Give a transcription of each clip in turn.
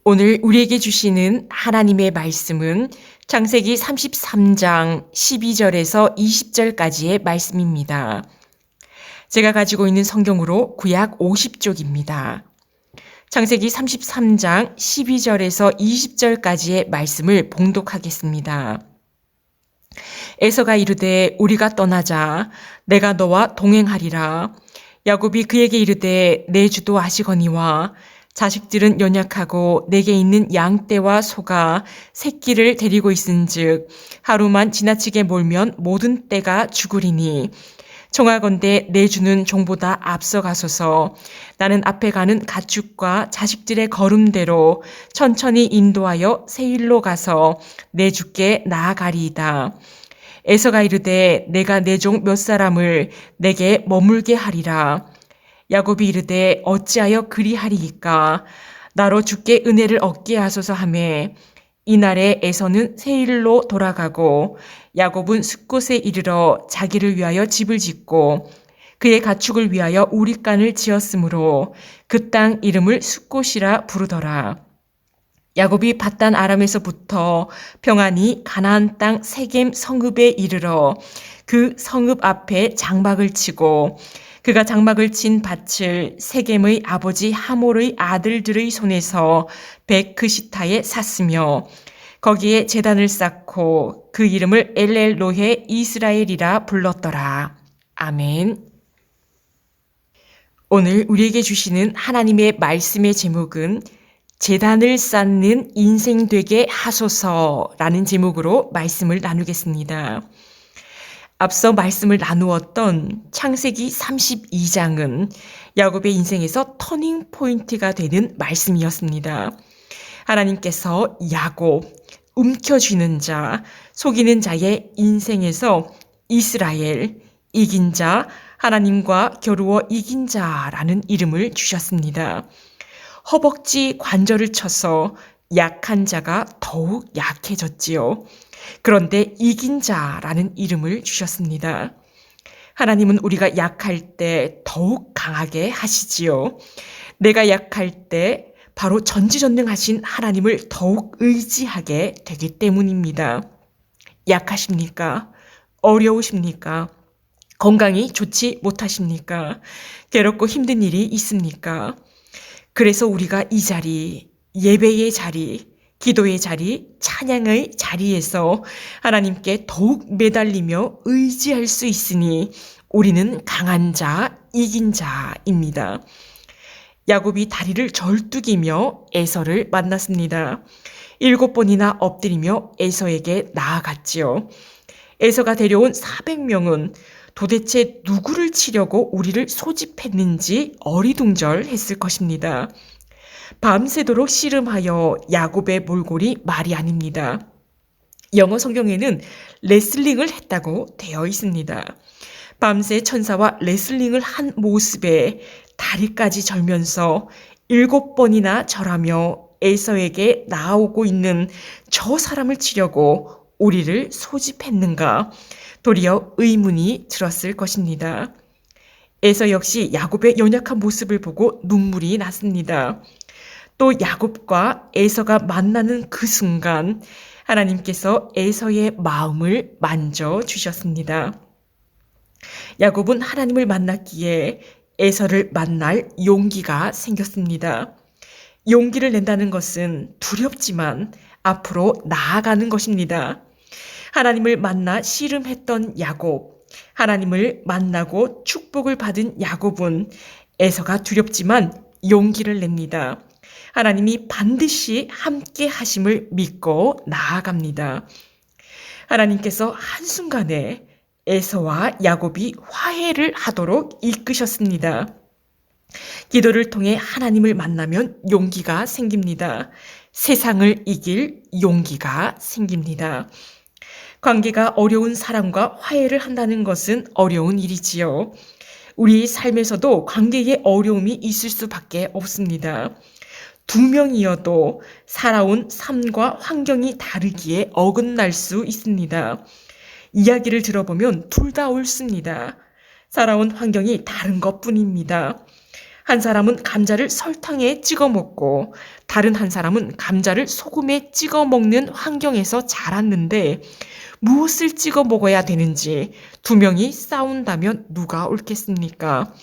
오늘 우리에게 주시는 하나님의 말씀은 창세기 33장 12절에서 20절까지의 말씀입니다. 제가 가지고 있는 성경으로 구약 50쪽입니다. 창세기 33장 12절에서 20절까지의 말씀을 봉독하겠습니다. 에서가 이르되 우리가 떠나자 내가 너와 동행하리라. 야곱이 그에게 이르되 내 주도 아시거니와 자식들은 연약하고 내게 있는 양떼와 소가 새끼를 데리고 있은즉 하루만 지나치게 몰면 모든 떼가 죽으리니 청하건대 내 주는 종보다 앞서가소서. 나는 앞에 가는 가축과 자식들의 걸음대로 천천히 인도하여 세일로 가서 내 주께 나아가리이다. 에서가 이르되 내가 내 종 몇 사람을 내게 머물게 하리라. 야곱이 이르되 어찌하여 그리하리이까. 나로 주께 은혜를 얻게 하소서 하매 이날에 에서는 세일로 돌아가고 야곱은 숫곳에 이르러 자기를 위하여 집을 짓고 그의 가축을 위하여 우릿간을 지었으므로 그 땅 이름을 숫곳이라 부르더라. 야곱이 밧단 아람에서부터 평안히 가나안 땅 세겜 성읍에 이르러 그 성읍 앞에 장막을 치고 그가 장막을 친 밭을 세겜의 아버지 하몰의 아들들의 손에서 백그시타에 샀으며 거기에 제단을 쌓고 그 이름을 엘엘로헤 이스라엘이라 불렀더라. 아멘. 오늘 우리에게 주시는 하나님의 말씀의 제목은 제단을 쌓는 인생 되게 하소서라는 제목으로 말씀을 나누겠습니다. 앞서 말씀을 나누었던 창세기 32장은 야곱의 인생에서 터닝 포인트가 되는 말씀이었습니다. 하나님께서 야곱, 움켜쥐는 자, 속이는 자의 인생에서 이스라엘, 이긴 자, 하나님과 겨루어 이긴 자라는 이름을 주셨습니다. 허벅지 관절을 쳐서 약한 자가 더욱 약해졌지요. 그런데 이긴 자라는 이름을 주셨습니다. 하나님은 우리가 약할 때 더욱 강하게 하시지요. 내가 약할 때 바로 전지전능하신 하나님을 더욱 의지하게 되기 때문입니다. 약하십니까? 어려우십니까? 건강이 좋지 못하십니까? 괴롭고 힘든 일이 있습니까? 그래서 우리가 이 자리, 예배의 자리, 기도의 자리, 찬양의 자리에서 하나님께 더욱 매달리며 의지할 수 있으니 우리는 강한 자, 이긴 자입니다. 야곱이 다리를 절뚝이며 에서를 만났습니다. 7번이나 엎드리며 에서에게 나아갔지요. 에서가 데려온 400명은 도대체 누구를 치려고 우리를 소집했는지 어리둥절했을 것입니다. 밤새도록 씨름하여 야곱의 몰골이 말이 아닙니다. 영어 성경에는 레슬링을 했다고 되어 있습니다. 밤새 천사와 레슬링을 한 모습에 다리까지 절면서 7번이나 절하며 에서에게 나아오고 있는 저 사람을 치려고 우리를 소집했는가? 도리어 의문이 들었을 것입니다. 에서 역시 야곱의 연약한 모습을 보고 눈물이 났습니다. 또 야곱과 에서가 만나는 그 순간 하나님께서 에서의 마음을 만져주셨습니다. 야곱은 하나님을 만났기에 에서를 만날 용기가 생겼습니다. 용기를 낸다는 것은 두렵지만 앞으로 나아가는 것입니다. 하나님을 만나 씨름했던 야곱, 하나님을 만나고 축복을 받은 야곱은 에서가 두렵지만 용기를 냅니다. 하나님이 반드시 함께 하심을 믿고 나아갑니다. 하나님께서 한순간에 에서와 야곱이 화해를 하도록 이끄셨습니다. 기도를 통해 하나님을 만나면 용기가 생깁니다. 세상을 이길 용기가 생깁니다. 관계가 어려운 사람과 화해를 한다는 것은 어려운 일이지요. 우리 삶에서도 관계에 어려움이 있을 수밖에 없습니다. 2명이어도 살아온 삶과 환경이 다르기에 어긋날 수 있습니다. 이야기를 들어보면 둘 다 옳습니다. 살아온 환경이 다른 것뿐입니다. 한 사람은 감자를 설탕에 찍어 먹고 다른 한 사람은 감자를 소금에 찍어 먹는 환경에서 자랐는데 무엇을 찍어 먹어야 되는지 두 명이 싸운다면 누가 옳겠습니까?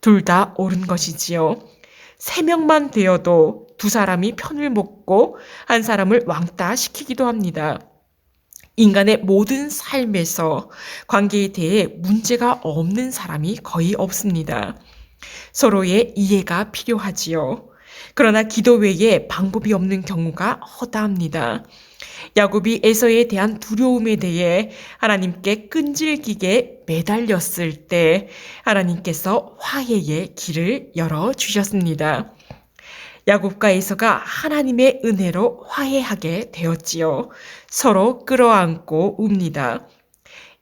둘 다 옳은 것이지요. 세 명만 되어도 두 사람이 편을 먹고 한 사람을 왕따 시키기도 합니다. 인간의 모든 삶에서 관계에 대해 문제가 없는 사람이 거의 없습니다. 서로의 이해가 필요하지요. 그러나 기도 외에 방법이 없는 경우가 허다합니다. 야곱이 에서에 대한 두려움에 대해 하나님께 끈질기게 매달렸을 때 하나님께서 화해의 길을 열어주셨습니다. 야곱과 에서가 하나님의 은혜로 화해하게 되었지요. 서로 끌어안고 웁니다.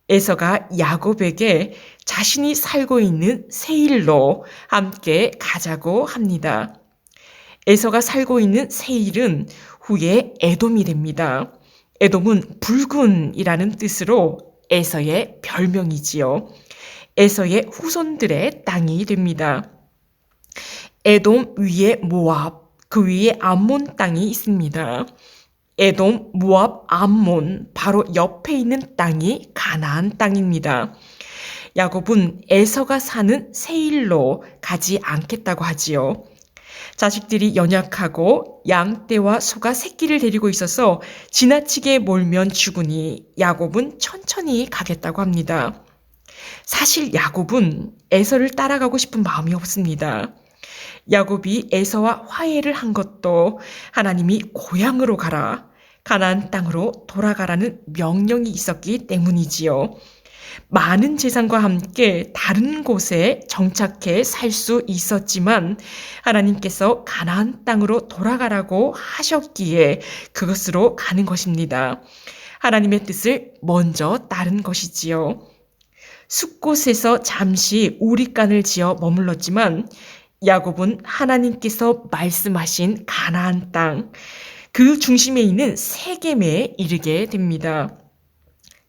에서가 야곱에게 자신이 살고 있는 세일로 함께 가자고 합니다. 에서가 살고 있는 세일은 후에 에돔이 됩니다. 에돔은 붉은이라는 뜻으로 에서의 별명이지요. 에서의 후손들의 땅이 됩니다. 에돔 위에 모압, 그 위에 암몬 땅이 있습니다. 에돔, 모압, 암몬, 바로 옆에 있는 땅이 가나안 땅입니다. 야곱은 에서가 사는 세일로 가지 않겠다고 하지요. 자식들이 연약하고 양떼와 소가 새끼를 데리고 있어서 지나치게 몰면 죽으니 야곱은 천천히 가겠다고 합니다. 사실 야곱은 에서를 따라가고 싶은 마음이 없습니다. 야곱이 에서와 화해를 한 것도 하나님이 고향으로 가라, 가나안 땅으로 돌아가라는 명령이 있었기 때문이지요. 많은 재산과 함께 다른 곳에 정착해 살 수 있었지만 하나님께서 가나안 땅으로 돌아가라고 하셨기에 그것으로 가는 것입니다. 하나님의 뜻을 먼저 따른 것이지요. 숲곳에서 잠시 우릿간을 지어 머물렀지만 야곱은 하나님께서 말씀하신 가나안 땅, 그 중심에 있는 세겜에 이르게 됩니다.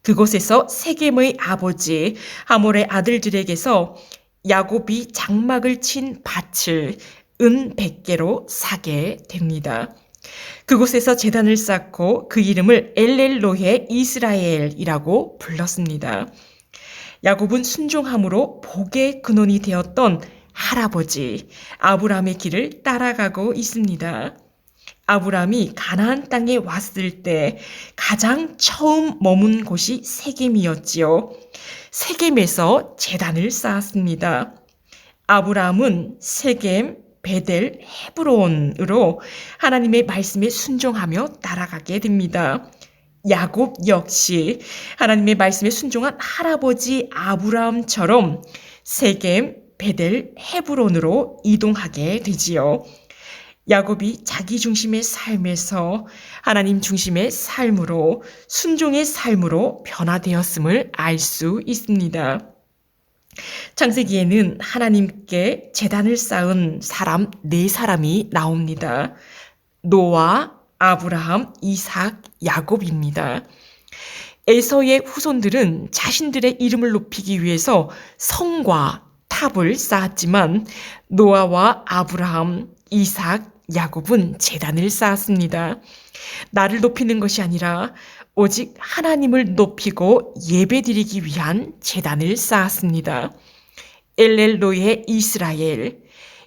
그곳에서 세겜의 아버지 하몰의 아들들에게서 야곱이 장막을 친 밭을 은 100개로 사게 됩니다. 그곳에서 제단을 쌓고 그 이름을 엘렐로헤 이스라엘이라고 불렀습니다. 야곱은 순종함으로 복의 근원이 되었던 할아버지 아브라함의 길을 따라가고 있습니다. 아브라함이 가나안 땅에 왔을 때 가장 처음 머문 곳이 세겜이었지요. 세겜에서 제단을 쌓았습니다. 아브라함은 세겜, 베델, 헤브론으로 하나님의 말씀에 순종하며 따라가게 됩니다. 야곱 역시 하나님의 말씀에 순종한 할아버지 아브라함처럼 세겜, 베델, 헤브론으로 이동하게 되지요. 야곱이 자기 중심의 삶에서 하나님 중심의 삶으로 순종의 삶으로 변화되었음을 알 수 있습니다. 창세기에는 하나님께 제단을 쌓은 사람 4사람이 나옵니다. 노아, 아브라함, 이삭, 야곱입니다. 에서의 후손들은 자신들의 이름을 높이기 위해서 성과 탑을 쌓았지만 노아와 아브라함, 이삭, 야곱은 제단을 쌓았습니다. 나를 높이는 것이 아니라 오직 하나님을 높이고 예배드리기 위한 제단을 쌓았습니다. 엘렐로의 이스라엘,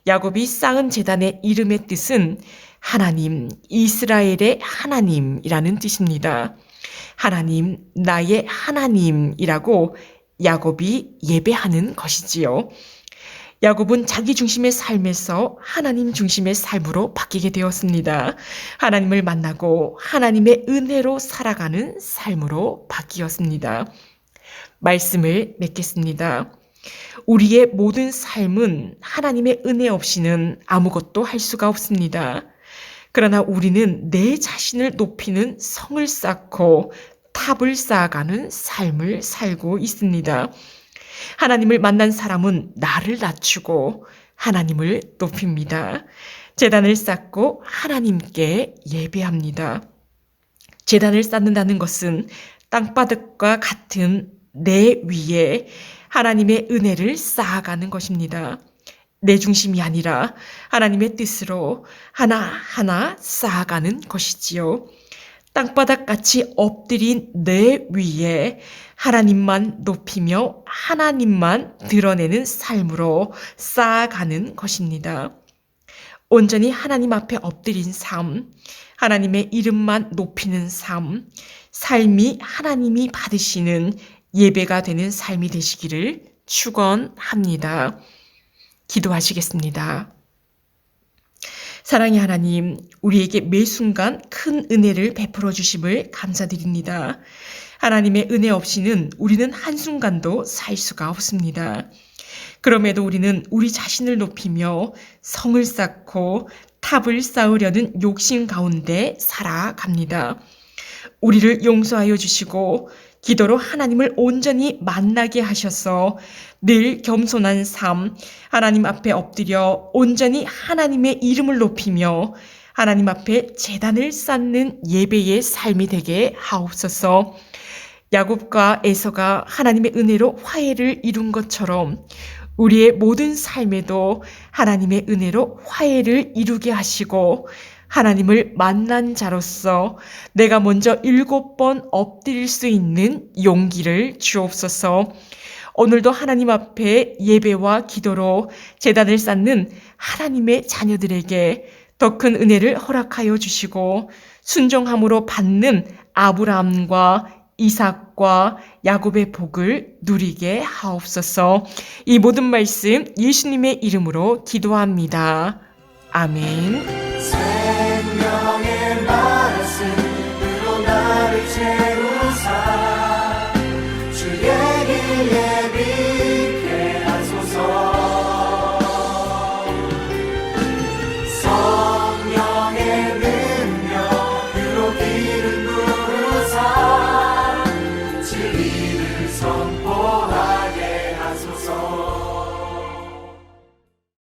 야곱이 쌓은 제단의 이름의 뜻은 하나님, 이스라엘의 하나님이라는 뜻입니다. 하나님, 나의 하나님이라고 야곱이 예배하는 것이지요. 야곱은 자기 중심의 삶에서 하나님 중심의 삶으로 바뀌게 되었습니다. 하나님을 만나고 하나님의 은혜로 살아가는 삶으로 바뀌었습니다. 말씀을 맺겠습니다. 우리의 모든 삶은 하나님의 은혜 없이는 아무것도 할 수가 없습니다. 그러나 우리는 내 자신을 높이는 성을 쌓고 탑을 쌓아가는 삶을 살고 있습니다. 하나님을 만난 사람은 나를 낮추고 하나님을 높입니다. 제단을 쌓고 하나님께 예배합니다. 제단을 쌓는다는 것은 땅바닥과 같은 내 위에 하나님의 은혜를 쌓아가는 것입니다. 내 중심이 아니라 하나님의 뜻으로 하나하나 쌓아가는 것이지요. 땅바닥같이 엎드린 내 위에 하나님만 높이며 하나님만 드러내는 삶으로 쌓아가는 것입니다. 온전히 하나님 앞에 엎드린 삶, 하나님의 이름만 높이는 삶, 삶이 하나님이 받으시는 예배가 되는 삶이 되시기를 축원합니다. 기도하시겠습니다. 사랑의 하나님, 우리에게 매 순간 큰 은혜를 베풀어 주심을 감사드립니다. 하나님의 은혜 없이는 우리는 한순간도 살 수가 없습니다. 그럼에도 우리는 우리 자신을 높이며 성을 쌓고 탑을 쌓으려는 욕심 가운데 살아갑니다. 우리를 용서하여 주시고 기도로 하나님을 온전히 만나게 하셔서 늘 겸손한 삶, 하나님 앞에 엎드려 온전히 하나님의 이름을 높이며 하나님 앞에 제단을 쌓는 예배의 삶이 되게 하옵소서. 야곱과 에서가 하나님의 은혜로 화해를 이룬 것처럼 우리의 모든 삶에도 하나님의 은혜로 화해를 이루게 하시고 하나님을 만난 자로서 내가 먼저 7번 엎드릴 수 있는 용기를 주옵소서. 오늘도 하나님 앞에 예배와 기도로 제단을 쌓는 하나님의 자녀들에게 더 큰 은혜를 허락하여 주시고 순종함으로 받는 아브라함과 이삭과 야곱의 복을 누리게 하옵소서. 이 모든 말씀 예수님의 이름으로 기도합니다. 아멘. 생명의 말씀으로 나를 채우사 주의 길 예비